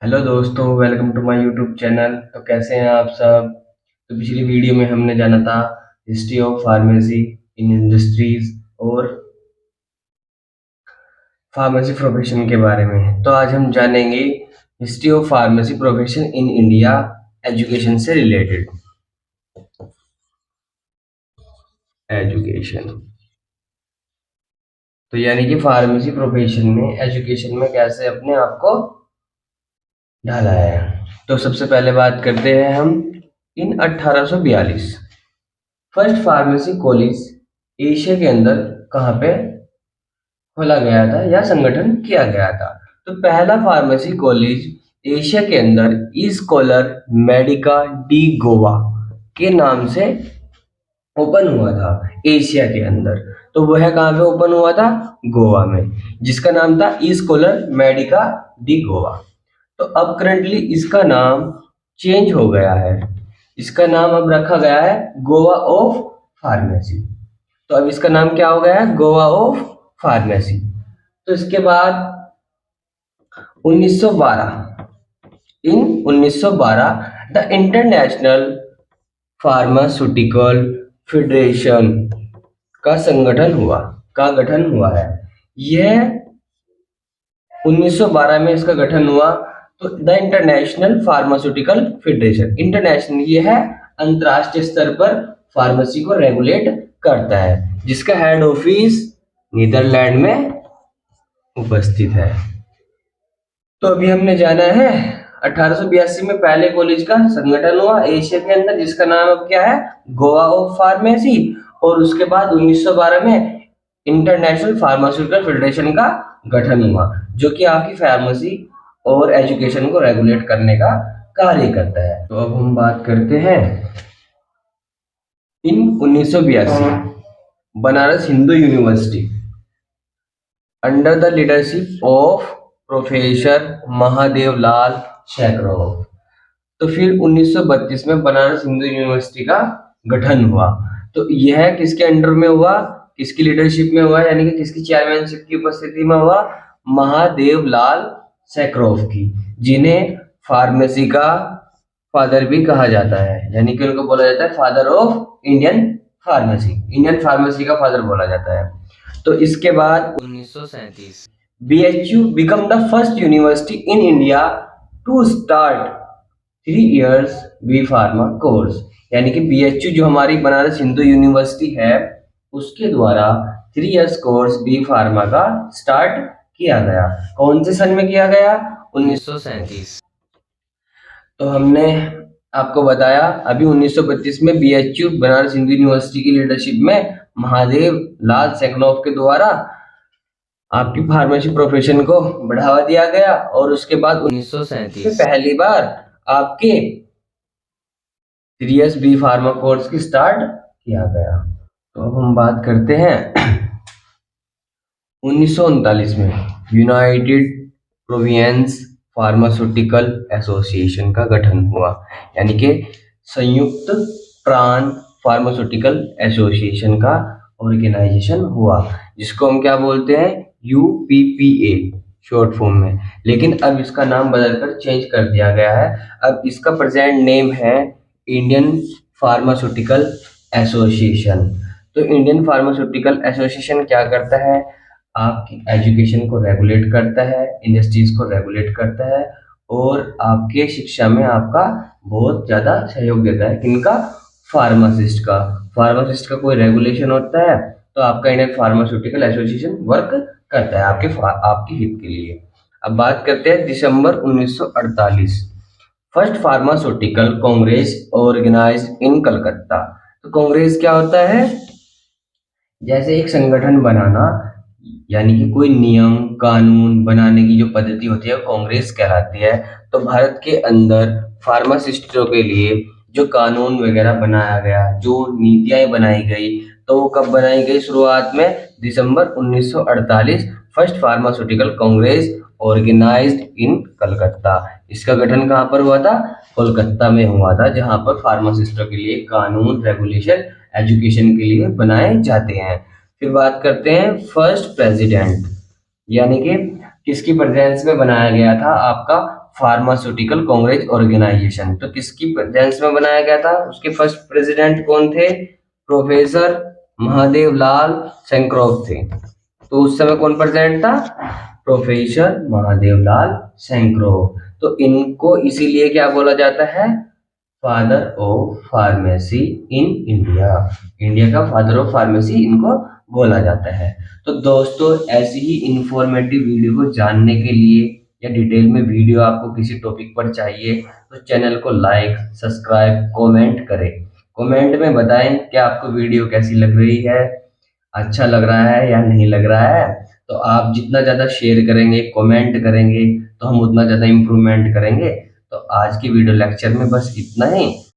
Hello दोस्तों, welcome to my YouTube channel. तो कैसे हैं आप सब। तो पिछली वीडियो में हमने जाना था history of pharmacy in industries और फार्मेसी प्रोफेशन के बारे में। तो आज हम जानेंगे history of pharmacy profession in India education से रिलेटेड। एजुकेशन तो यानी कि फार्मेसी प्रोफेशन में एजुकेशन में कैसे अपने आप को ढाला है। तो सबसे पहले बात करते हैं हम इन 1842 फर्स्ट फार्मेसी कॉलेज एशिया के अंदर कहाँ पे खोला गया था या संगठन किया गया था। तो पहला फार्मेसी कॉलेज एशिया के अंदर स्कॉलर मेडिका डी गोवा के नाम से ओपन हुआ था एशिया के अंदर। तो वह कहाँ पे ओपन हुआ था? गोवा में, जिसका नाम था स्कॉलर मेडिका डी गोवा। तो अब करंटली इसका नाम चेंज हो गया है। इसका नाम अब रखा गया है गोवा ऑफ फार्मेसी। तो अब इसका नाम क्या हो गया है? Goa of pharmacy. तो इसके बाद 1912 इन 1912 द इंटरनेशनल फार्मास्यूटिकल फेडरेशन का गठन हुआ है। यह 1912 में इसका गठन हुआ। तो the international pharmaceutical federation, international ये है अंतरराष्ट्रीय स्तर पर फार्मेसी को रेगुलेट करता है, जिसका हेड ऑफिस नीदरलैंड में उपस्थित है। तो अभी हमने जाना है 1882 में पहले कॉलेज का संगठन हुआ एशिया के अंदर, जिसका नाम अब क्या है? Goa of pharmacy. और उसके बाद 1912 में इंटरनेशनल फार्मास्यूटिकल फेडरेशन का गठन हुआ, जो कि आपकी फार्मेसी और एजुकेशन को रेगुलेट करने का कार्य करता है। तो अब हम बात करते हैं in 1982 Banaras Hindu university under the leadership of professor Mahadev Lal शेखरोव। तो फिर 1932 में बनारस हिंदू यूनिवर्सिटी का गठन हुआ। तो यह किसके अंडर में हुआ, किसकी लीडरशिप में हुआ, यानी कि किसकी चेयरमैनशिप की उपस्थिति में हुआ? महादेव लाल शेखरोव की, जिन्हें फार्मेसी का फादर भी कहा जाता है, यानी कि उनको बोला जाता है फादर ऑफ इंडियन फार्मेसी का फादर बोला जाता है। तो इसके बाद 1937 BHU become the first university in India to start 3 years B Pharma course, यानी कि BHU जो हमारी बनारस हिंदू यूनिवर्सिटी है उसके द्वारा 3 years कोर्स बी फार्मा का स्टार्ट किया गया। कौन से सन में किया गया? 1937। तो हमने आपको बताया अभी 1932 में BHU बनारस हिंदू यूनिवर्सिटी की लीडरशिप में महादेव लाल शेखरोव के द्वारा आपकी फार्मेसी प्रोफेशन को बढ़ावा दिया गया। और उसके बाद 1937 में पहली बार आपके 3 years बी फार्मा कोर्स की स्टार्ट किया गया। तो अब हम बात करते हैं 1939 में यूनाइटेड प्रोविंस फार्मास्यूटिकल एसोसिएशन का गठन हुआ, यानी कि संयुक्त प्रांत फार्मास्यूटिकल एसोसिएशन का ऑर्गेनाइजेशन हुआ, जिसको हम क्या बोलते हैं? UPPA शॉर्ट फॉर्म में। लेकिन अब इसका नाम बदलकर चेंज कर दिया गया है। अब इसका प्रेजेंट नेम है इंडियन फार्मास्यूटिकल एसोसिएशन। तो इंडियन फार्मास्यूटिकल एसोसिएशन क्या करता है? आपकी एजुकेशन को रेगुलेट करता है, इंडस्ट्रीज को रेगुलेट करता है और आपके शिक्षा में आपका बहुत ज़्यादा सहयोग देता है। किनका? फार्मासिस्ट का कोई रेगुलेशन होता है तो आपका इंडियन फार्मास्यूटिकल एसोसिएशन वर्क करता है आपके हित के लिए। अब बात करते हैं दिसंबर 1948 फर्स्ट फार्मास्यूटिकल कांग्रेस ऑर्गेनाइज्ड इन कलकत्ता। तो कांग्रेस क्या होता है? जैसे एक संगठन बनाना, यानी कि कोई नियम कानून बनाने की जो पद्धति होती है वो कांग्रेस कहलाती है। तो भारत के अंदर फार्मासिस्टों के लिए जो कानून वगैरह बनाया गया, जो नीतियां बनाई गई, तो वो कब बनाई गई? शुरुआत में दिसंबर 1948 फर्स्ट फार्मास्यूटिकल कांग्रेस ऑर्गेनाइज्ड इन कलकत्ता। इसका गठन कहाँ पर हुआ था? कोलकाता में हुआ था, जहां पर फार्मासिस्टों के लिए कानून रेगुलेशन एजुकेशन के लिए बनाए जाते हैं। फिर बात करते हैं फर्स्ट प्रेसिडेंट, यानी कि किसकी प्रेजेंस में बनाया गया था? आपका फार्मास्यूटिकल कांग्रेस ऑर्गेनाइजेशन। तो किसकी प्रेजेंस में बनाया गया था? उसके फर्स्ट प्रेसिडेंट कौन थे? प्रोफेसर महादेवलाल सैंक्रोव थे। तो उस समय कौन प्रेसिडेंट था? प्रोफेसर महादेवलाल सैंक्रोव। तो इनको इसीलिए क्या बोला जाता है? Father of pharmacy in India. India का फादर ऑफ फार्मेसी इनको बोला जाता है। तो दोस्तों, ऐसी ही इंफॉर्मेटिव वीडियो को जानने के लिए या डिटेल में वीडियो आपको किसी टॉपिक पर चाहिए तो चैनल को लाइक, सब्सक्राइब, कमेंट करें। कमेंट में बताएं कि आपको वीडियो कैसी लग रही है, अच्छा लग रहा है या नहीं लग रहा है। तो आप जितना ज़्यादा शेयर करेंगे, कमेंट करेंगे, तो हम उतना ज़्यादा इम्प्रूवमेंट करेंगे। तो आज की वीडियो लेक्चर में बस इतना ही।